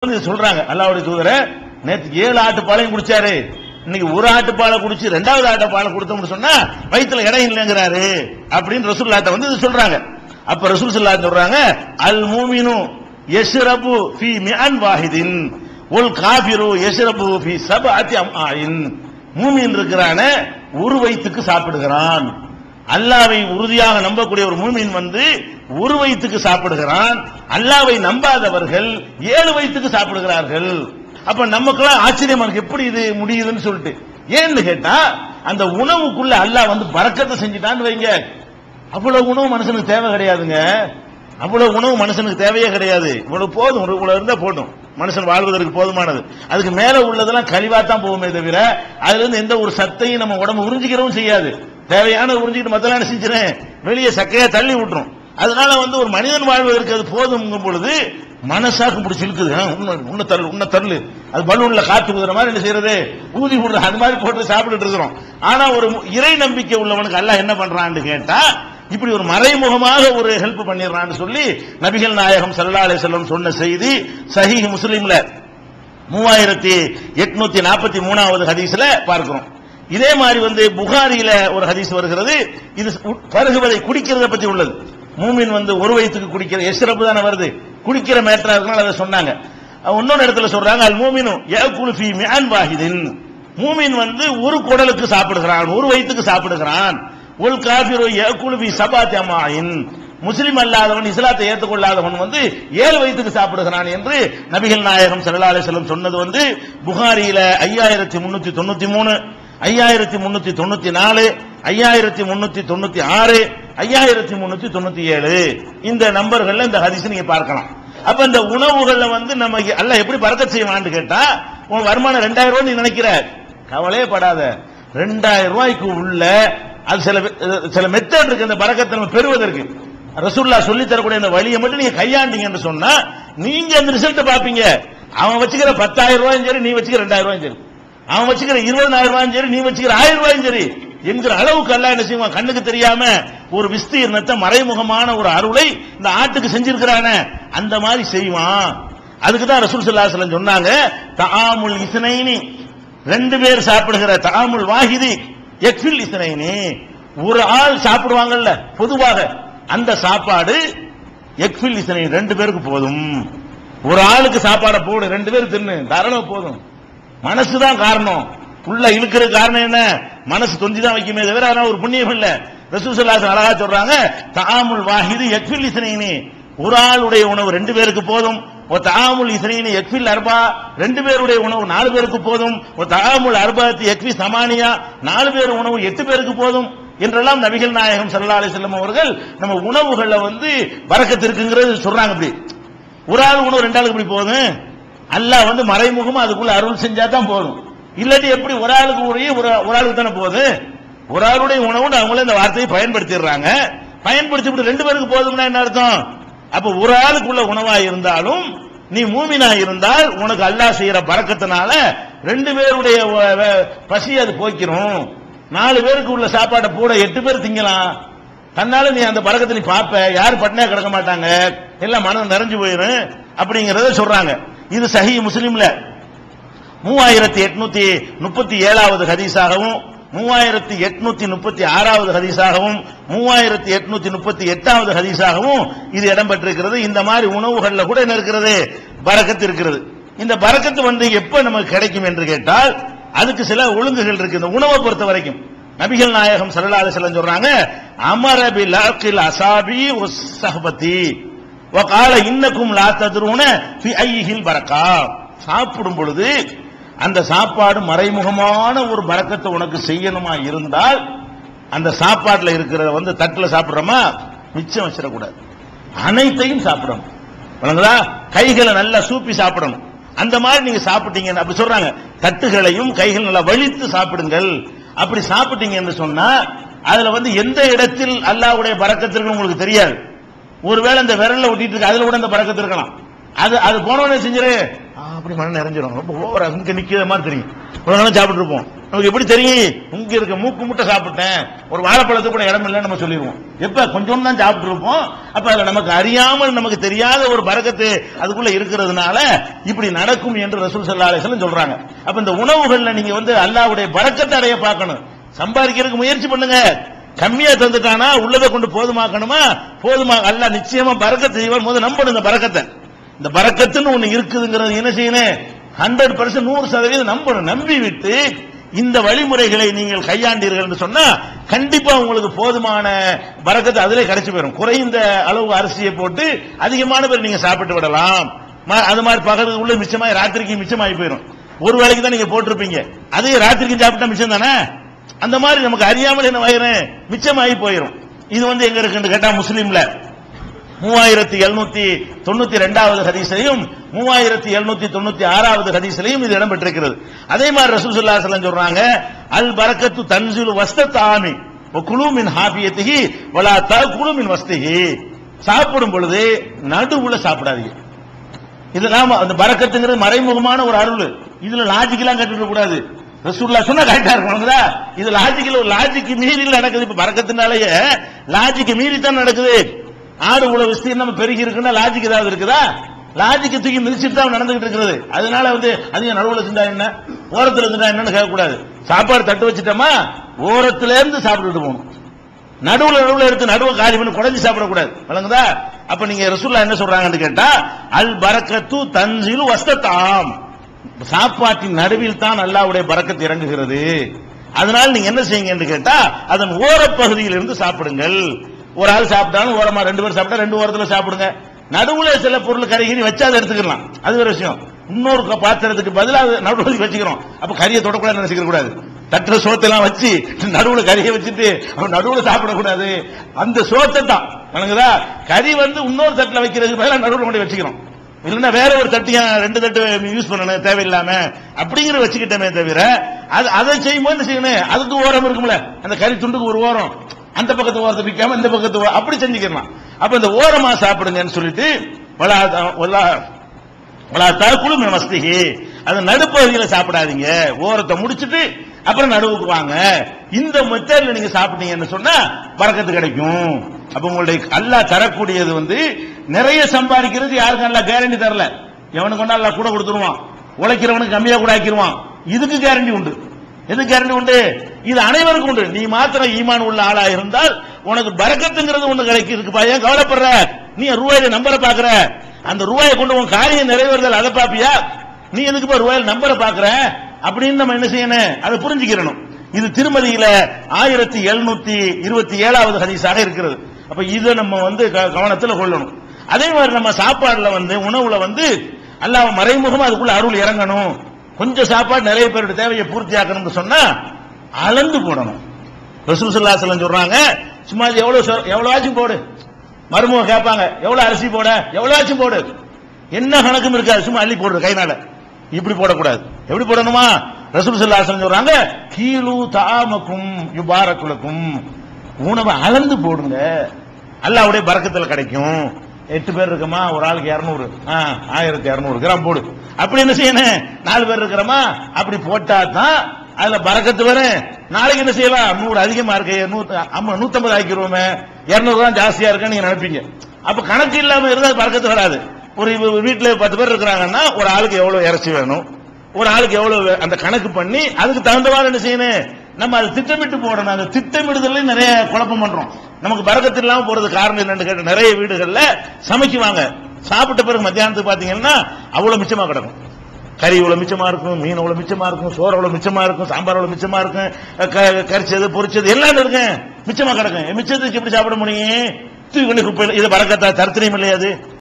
சொல்றாங்க அல்லாஹ்வுடைய தூதரே நேத்து 7 ஆட்டுப்பாலையும் குடிச்சாரு, இன்னைக்கு ஒரு ஆட்டுப்பாலை குடிச்சு 2வது ஆட்டுப்பாலை கொடுத்தோம்னு சொன்னா வயித்துல இடம் இல்லைங்கிறாரு அப்படின்னு ரசூலுல்லாஹ் வந்து சொல்றாங்க. அப்ப ரசூல் ஸல்லல்லாஹு அலைஹி சொல்றாங்க, அல் மூமினு யஷ்ரபு ஃபீ மிஅன் வாஹிதின் வல் காஃபிரு யஷ்ரபு ஃபீ சப்அத்தி அம்ஆஇன். மூமின் இருக்கிறானே ஒரு வயித்துக்கு சாப்பிடுகிறான். அல்லாஹ்வை உறுதியாக நம்பக்கூடிய ஒரு மூமின் வந்து ஒரு வயித்துக்கு சாப்பிடுகிறான். அல்லாஹ்வை நம்பாதவர்கள் 7 வயித்துக்கு சாப்பிடுகிறார்கள். அப்ப நமக்கெல்லாம் ஆச்சரியமா இருக்கு, எப்படி இது முடியுதுன்னு சொல்லிட்டு. ஏன்னு கேட்டா அந்த உணவுக்குள்ள அல்லாஹ் வந்து பரக்கத்தை செஞ்சுட்டான்னு வைங்க, அவ்வளவு உணவு மனுஷனுக்கு தேவை கிடையாதுங்க. அவ்வளவு உணவு மனுஷனுக்கு தேவையே கிடையாது. இவ்வளவு போதும், இவ்வளவு இருந்தா போதும், மனுஷன் வாழ்வதற்கு போதுமானது. அதுக்கு மேல உள்ளதெல்லாம் கழிவாத்தான் போகுமே தவிர அதுல இருந்து எந்த ஒரு சத்தையும் நம்ம உடம்பு உறிஞ்சிக்கிறவும் செய்யாது. தேவையான உறிஞ்சிக்கிட்டு மத்தெல்லாம் செஞ்சிடும், வெளியே சக்கையா தள்ளி விட்டுரும். அதனால வந்து ஒரு மனிதன் வாழ்வதற்கு அது போதும் பொழுது மனசாக்கு பிடிச்சி இழுக்குது, உன்ன தள்ளு, அது பலூன்ல காத்து குதுற மாதிரி என்ன செய்யறது, ஊதி விடுற அது மாதிரி போட்டு சாப்பிட்டுட்டு இருக்கிறோம். ஆனா ஒரு இறை நம்பிக்கை உள்ளவனுக்கு அல்லாஹ் என்ன பண்றான்னு கேட்டா இப்படி ஒரு மறைமுகமாக ஒரு ஹெல்ப் பண்ணிடுறான்னு சொல்லி நபிகள் நாயகம் ஸல்லல்லாஹு அலைஹி வஸல்லம் சொன்ன செய்தி சஹீஹ் முஸ்லிம்ல 3843வது ஹதீஸ்ல பார்க்கிறோம். இதே மாதிரி வந்து புகாரியில ஒரு ஹதீஸ் வருகிறது, இது பருகுவதை குடிக்கிறத பத்தி உள்ளது. மூமின் வந்து ஒரு வயித்துக்கு குடிக்கிற எஸ்ரபு தானே வருது, குடிக்கிற மேட்டரா இருக்கனால அதை சொன்னாங்க. இன்னொரு இடத்துல சொல்றாங்க, அல் மூமினு யஅகுலு ஃபீ மிஅன் வாஹிதின். மூமின் வந்து ஒரு குடலுக்கு சாப்பிடுகிறான், ஒரு வயித்துக்கு சாப்பிடுகிறான். ஒல் காஃபிரு யஅகுலு ஃபீ சபாத்தி அம்ஆஇன். முஸ்லிம் அல்லாதவன், இஸ்லாத்தை ஏற்றுக்கொள்ளாதவன் வந்து 7 வயித்துக்கு சாப்பிடுகிறான் என்று நபிகள் நாயகம் ஸல்லல்லாஹு அலைஹி வஸல்லம் சொன்னது வந்து புகாரியில 5393, 5394, 5396, 5397 இந்த நம்பர்கள்ல இந்த ஹதீஸ் நீங்க பார்க்கலாம். அப்ப இந்த உணவுகள்ல வந்து நம்ம அல்லாஹ் எப்படி பரக்கத் செய்வான்னு கேட்டா, உன் வருமானம் 2000 ரூபாய் நீ நினைக்கிற, கவலையே படாத. 2000 ரூபாய்க்கு உள்ள அது சில மெத்தட் இருக்கு அந்த பரக்கத்தை நம்ம பெறுவதற்கு. ரசூலுல்லாஹ் சொல்லி தரக்கூடிய அந்த வழியை மட்டும் நீங்க கையாண்டீங்கன்னு சொன்னா நீங்க அந்த ரிசல்ட் பாப்பீங்க. அவன் வச்சுக்கிற 10,000 ரூபாயும் சரி, நீ வச்சுக்கிற 2000 ரூபாயும் சரி, அவன் வச்சுக்கிற 20,000 ரூபாயும் சரி, நீ வச்சுக்கிற 1000 ரூபாயும் சரி என்கிற அளவுக்கு அல்லாஹ் என்ன செய்வான், கண்ணுக்கு தெரியாம ஒரு விஸ்தீர்ணத்தை மறைமுகமான ஒரு அருளை இந்த ஆட்டுக்கு செஞ்சிருக்கிறானே அந்த மாதிரி செய்வான். அதுக்கு தான் ரசூல் ஸல்லல்லாஹு அலைஹி வஸல்லம் சொன்னாங்க, தஆமுல் இஸ்னைனி, 2 பேர் சாப்பிடுகிற தஆமுல் வாஹிதி யக்ஃபில் இஸ்னைனி. ஒரு ஆள் சாப்பிடுவாங்கல்ல பொதுவாக, அந்த சாப்பாடு யக்ஃபில் இஸ்னைனி 2 பேருக்கு போதும். ஒரு ஆளுக்கு சாப்பாடை போடு, 2 பேர் தின்னு, தாராளமா போதும். மனசுதான் காரணம், உள்ள இழுக்கிற காரணம் என்ன, மனசு தொந்தி தான் வைக்குமே தவிர அதனால ஒரு புண்ணியம் இல்ல. ரசூல் ஸல்லல்லாஹு அலைஹி வஸல்லம் அழகா சொல்றாங்க, தஆமுல் வாஹிதி யக்ஃபில் இஸ்னைனி, ஒரு ஆளுடைய உணவு 2 பேருக்கு போதும். தஆமுல் இஸ்னைனி யக்ஃபில் அர்பா, 2 பேருடைய உணவு 4 பேருக்கு போதும். தஆமுல் அர்பாத்தி யக்ஃபி சமானியா, 4 பேர் உணவு 8 பேருக்கு போதும் என்றெல்லாம் நபிகள் நாயகம் ஸல்லல்லாஹு அலைஹி வஸல்லம் அவர்கள் நம்ம உணவுகள்ல வந்து பரக்கத் இருக்குங்கிறது சொல்றாங்க. அப்படி ஒரு ஆள் உணவு 2 ஆளுக்கு இப்படி போதும், அல்லாஹ் வந்து மறைமுகமா அதுக்குள்ள அருள் செஞ்சா தான் போதும். இல்லாட்டி எப்படி ஒரு ஆளுக்கு ஒரு ஆளுக்கு தானே போகுது. ஒரு ஆளுடைய உணவு அவங்களே இந்த வார்த்தையை பயன்படுத்திடுறாங்க. பயன்படுத்தி 2 பேருக்கு போதும்னா என்ன அர்த்தம்? அப்ப ஒரு ஆளுக்குள்ள உணவா இருந்தாலும் நீ மூமினா இருந்தால் உனக்கு அல்லாஹ் செய்யற பரக்கத்தினால 2 பேருடைய பசி அது போய்க்கிறோம். 4 பேருக்கு உள்ள சாப்பாட்டை போட 8 பேர் திங்கலாம். தன்னால நீ அந்த பரக்கத்தை நீ பாப்ப, யாரும் பட்டினியா கிடக்க மாட்டாங்க, எல்லாம் மனம் நிறைஞ்சு போயிரும் அப்படிங்கறத சொல்றாங்க. இது சஹீஹ் முஸ்லிம்ல 3837வது ஹதீஸாகவும் 3836வது ஹதீஸாகவும் 3838வது ஹதீஸாகவும் இது இடம்பெற்றிருக்கிறது. இந்த மாதிரி உணவுகள்ல கூட என்ன இருக்கிறது, பரக்கத் இருக்கிறது. இந்த பரக்கத்து வந்து எப்ப நமக்கு கிடைக்கும் என்று கேட்டால் அதுக்கு சில ஒழுங்குகள் இருக்கு. இந்த உணவை பொறுத்த வரைக்கும் நபிகள் நாயகம் ஸல்லல்லாஹு அலைஹி வஸல்லம் சொல்றாங்க, அமர பில் அகில் அஸாபி வஸ்ஸஹபதி வகால இன்னக்கும் லா தத்ரூன ஃபி ஐஹில் பரக்கா. சாப்பிடும் பொழுது அந்த சாப்பாடு மறைமுகமான ஒரு பரக்கத்தை உனக்கு செய்யணுமா இருந்தால் அந்த சாப்பாட்டுல இருக்கிற வந்து தட்டுல சாப்பிடுறோமா மிச்சம் வச்சிடக்கூடாது, அனைத்தையும் சாப்பிடணும். கைகளை நல்லா சூப்பி சாப்பிடணும். அந்த மாதிரி நீங்க சாப்பிட்டீங்க அப்படி சொல்றாங்க, தட்டுகளையும் கைகள் நல்லா வலித்து சாப்பிடுங்கள். அப்படி சாப்பிட்டீங்க என்று சொன்னா அதுல வந்து எந்த இடத்தில் அல்லாஹ்வுடைய பரக்கத்து இருக்குன்னு உங்களுக்கு தெரியாது. ஒருவேளை அந்த விரல்ல ஒட்டிட்டு இருக்கு, அதுல கூட அந்த பரக்கத்து இருக்கலாம். அது போனவனே செஞ்சிரு அப்படி மனம் நிறைஞ்சிடும், ரொம்ப ஓவரா இங்க நிக்கிற மாதிரி தெரியும். சாப்பிட்டு இருப்போம், நமக்கு எப்படி தெரியும்? இங்க இருக்க மூக்கு முட்டை சாப்பிட்டேன், ஒரு வாழைப்பழத்துக்கு கூட இடம் இல்லைன்னு நம்ம சொல்லிடுவோம். எப்ப கொஞ்சம் தான் சாப்பிட்டு இருப்போம். அப்ப அதுல நமக்கு அறியாமல் நமக்கு தெரியாத ஒரு பரக்கத்து அதுக்குள்ள இருக்கிறதுனால இப்படி நடக்கும் என்று ரசூல் ஸல்லல்லாஹு அலைஹி வஸல்லம் சொல்றாங்க. அப்ப இந்த உணவுகள்ல நீங்க அல்லாஹ்வுடைய பரக்கத்தை அடைய பார்க்கணும். சம்பாதிக்கிறதுக்கு முயற்சி பண்ணுங்க. கம்மியா தந்துட்டானா உள்ளதை கொண்டு போதுமாக்கணுமா? போதுமா அல்லாஹ் நிச்சயமா பரக்கத்து செய்வான். முதல்ல நம்பணும் இந்த பரக்கத்தை. இந்த பரக்கத்துன்னு ஒண்ணு இருக்குதுங்கிறது என்ன செய்யணும்? 100% 100% நம்பணும். நம்பி விட்டு இந்த வழிமுறைகளை நீங்கள் கையாண்டீர்கள் என்று சொன்னா கண்டிப்பா உங்களுக்கு போதுமான பரக்கத்து அதிலே கிடைச்சு போயிடும். குறைந்த அளவு அரிசியை போட்டு அதிகமான பேர் நீங்க சாப்பிட்டு விடலாம். அது மாதிரி பகலுக்கு உள்ள மிச்சமாயி ராத்திரிக்கு மிச்சமாயி போயிடும். ஒரு வேளைக்கு தான் நீங்க போட்டிருப்பீங்க, அதே ராத்திரிக்கு சாப்பிட்டா மிச்சம் தானே. அந்த மாதிரி நமக்கு அறியாமல் என்ன வயிறு மிச்சமாயி போயிடும். இது எங்க இருக்குன்னு கேட்டா முஸ்லீம்ல 3792வது ஹதீஸையும் 3796வது ஹதீஸையும் இது இடம்பெற்றிருக்கிறது. அதே மாதிரி ரசூல் ஸல்லல்லாஹு அலைஹி வஸல்லம் சொல்றாங்க, அல் பரக்கத்து தன்சிலு வஸ்ததாமி வகுலு மின் ஹாபியத்திஹி வலா தகுலு மின் வஸ்திஹி. சாப்பிடும் பொழுது நடுவுல சாப்பிடாதீங்க. இது நாம அந்த பரக்கத்துங்கிறது மறைமுகமான ஒரு அருள். இதுல லாஜிக்கெல்லாம் கட்டிட கூடாது. ரசூலுல்லாஹ் சொன்னா கரெக்டா இருக்கும்ங்களா? இது லாஜிக்கு மீறி நடக்குது. இப்ப பரக்கத்தினாலேயே லாஜிக்கு மீறி தான் நடக்குது. ஆடு உள்ள விஸ்தீர்ணம் பெருகி இருக்குன்னா லாஜிக் ஏதாவது இருக்குதா? லாஜிக்கு தூக்கி மிதிச்சுட்டு தான் நடந்துகிட்டு இருக்கிறது. அதனால அதிகம் நடுவுல செஞ்சா என்ன, ஓரத்துல இருந்தா என்னன்னு கேட்கக்கூடாது. சாப்பாடு தட்டு வச்சுட்டோமா ஓரத்துல இருந்து சாப்பிட்டுட்டு போகணும். நடுவுல எடுத்து நடுவு காலி பண்ணி குறைஞ்சி சாப்பிடக்கூடாது. வழங்குதா? அப்ப நீங்க ரசூலுல்லாஹ் என்ன சொல்றாங்கன்னு கேட்டா, அல் பரக்கத்து தன்சிலு வஸ்ததாம். சாப்பாட்டின் நடுவில் தான் அல்லாஹ்வுடைய பரக்கத்து இறங்குகிறது. அதனால நீங்க என்ன செய்யுங்க என்று கேட்டா, அதன் ஓரப்பகுதியில் இருந்து சாப்பிடுங்கள். ஒரு ஆள் சாப்பிட்டாலும் ஓரமா, 2 பேர் சாப்பிட்டா 2 ஓரத்துல சாப்பிடுங்க. நடுவுல சில பொருள் கறிகிரி வச்சா அதை எடுத்துக்கலாம், அது ஒரு விஷயம். இன்னொரு பாத்திரத்துக்கு பதிலாக நடுவுல வச்சுக்கிறோம். அப்ப கறியை தொடக்கூடாது நினைச்சுக்க கூடாது. தட்டுற சோத்தெல்லாம் வச்சு நடுவுல கறியை வச்சுட்டு நடுவுல சாப்பிடக்கூடாது. அந்த சோத்தை தான் வணங்குதா. கறி இன்னொரு தட்டுல வைக்கிறதுக்கு பதிலாக நடுவுல கொண்டு வச்சுக்கிறோம். இல்லைன்னா வேற ஒரு தட்டியா 2 தட்டு யூஸ் பண்ணணும் தேவையில்லாம அப்படிங்கிற வச்சுக்கிட்டமே தவிர அதை செய்யும்போது என்ன செய்யணும்? அதுக்கு ஓரம் இருக்கும்ல, அந்த கறி துண்டுக்கு ஒரு ஓரம், அந்த பக்கத்து ஓரத்தை பிக்காம இந்த பக்கத்து அப்படி செஞ்சுக்கலாம். அப்ப இந்த ஓரமா சாப்பிடுங்கன்னு சொல்லிட்டு தகுலு மின் வஸ்திஹி, அது நடுப்பகுதியில சாப்பிடாதீங்க. ஓரத்தை முடிச்சுட்டு அப்புறம் நடுவுக்கு வாங்க. இந்த மெத்தட்ல நீங்க சாப்பிட்டீங்கன்னு சொன்னா பரக்கத்து கிடைக்கும். அப்ப உங்களுடைய அல்லாஹ் தரக்கூடியது நிறைய சம்பாதிக்கிறது யாருக்கும் அல்லாஹ் கேரண்டி தரல. எவனுக்கு அல்லாஹ் கூட கொடுத்துருவான், உழைக்கிறவனுக்கு கம்மியா கூட ஆக்கிடுவான். இதுக்கு கேரண்டி உண்டு. எது கேரண்டி உண்டு? இது அனைவருக்கும் உண்டு. நீ மாத்திரம் ஈமான் உள்ள ஆளா இருந்தால் உனக்கு பரக்கத்துங்கிறது ஒண்ணு கிடைக்கும். இருக்கு பையன் கவலைப்படுற, நீ ரூபாயில நம்பரை பாக்குற, அந்த ரூபாயை கொண்டு உன் காரியம் நிறைவேறுதல் அதை பாப்பியா? நீ எதுக்கு ரூபாயில நம்பரை பாக்குற அப்படின்னு நம்ம என்ன செய்யணும்? அதை புரிஞ்சுக்கிறணும். இது திருமதியில 1727வது ஹதீஸாக இருக்கிறது. அப்ப இதை நம்ம கவனத்தில் கொள்ளணும். அதே மாதிரி நம்ம சாப்பாடுல உணவுல அல்லாஹ் மறைமுகமா அதுக்குள்ள அருள் இறங்கணும். கொஞ்சம் சாப்பாடு நிறைய பேருடைய தேவையை பூர்த்தி ஆக்கணும்னு சொன்னா அளந்து போடணும். ரசூல் ஸல்லல்லாஹு அலைஹி வஸல்லம் சொல்றாங்க, சும்மா எவ்வளவாச்சும் போடு. மருமக கேட்பாங்க, எவ்வளவு அரிசி போட, எவ்வளவாச்சும் போடு. என்ன கணக்கும் இருக்காது, சும்மா அள்ளி போடுற கைனால. இப்படி போடக்கூடாது. எப்படி போடணுமா? ரசூல் ஸல்லல்லாஹு அலைஹி வஸல்லம் சொல்றாங்க, கீலு தஆமக்கும் யுபாரக்குலக்கும், உணவை அளந்து போடுங்க, அல்லாஹ்வுடைய பரக்கத்துல கிடைக்கும். 8 பேர் இருக்கமா, ஒரு ஆளுக்கு 200, 1200 கிராம் போடு. அப்படி என்ன செய்யணும்? 4 பேர் இருக்கிறோமா, அப்படி போட்டா தான் அதுல பரக்கத்து வரும். நாளைக்கு என்ன செய்யலாம்? 100 அதிகமா இருக்கு, 150 ஆக்கிடுவோமே, 200 தான் ஜாஸ்தியா இருக்குன்னு நீங்க நினைப்பீங்க. அப்ப கணக்கு இல்லாம இருந்தால் பரக்கத்து வராது. ஒரு வீட்டுல 10 பேர் இருக்கிறாங்கன்னா ஒரு ஆளுக்கு எவ்வளவு இறைச்சி வேணும், ஒரு ஆளுக்கு எவ்வளவு, அந்த கணக்கு பண்ணி அதுக்கு தகுந்தவாறு என்ன செய்யணும்? நம்ம அதை திட்டமிட்டு போடணும். அந்த திட்டமிடுதல நிறைய குழப்பம் பண்றோம். நமக்கு பரக்கத்து இல்லாம போறது காரணம் என்னன்னு கேட்ட, நிறைய வீடுகள்ல சமைக்குவாங்க, சாப்பிட்ட பிறகு மத்தியானத்துக்கு பாத்தீங்கன்னா அவ்வளவு மிச்சமா கிடக்கும். கறி இவ்வளவு மிச்சமா இருக்கும், மீன் இவ்வளவு மிச்சமா இருக்கும், சோறு அவ்வளவு மிச்சமா இருக்கும், சாம்பார் அவ்வளவு மிச்சமா இருக்கும், கரிச்சது பொரிச்சது எல்லாம் இருக்கு, மிச்சமா கிடக்கும். மிச்சத்துக்கு எப்படி சாப்பிட முடியும்? தூக்கி குப்பையில். இது பரக்கத்தா? தரித்திரம் இல்லையாது.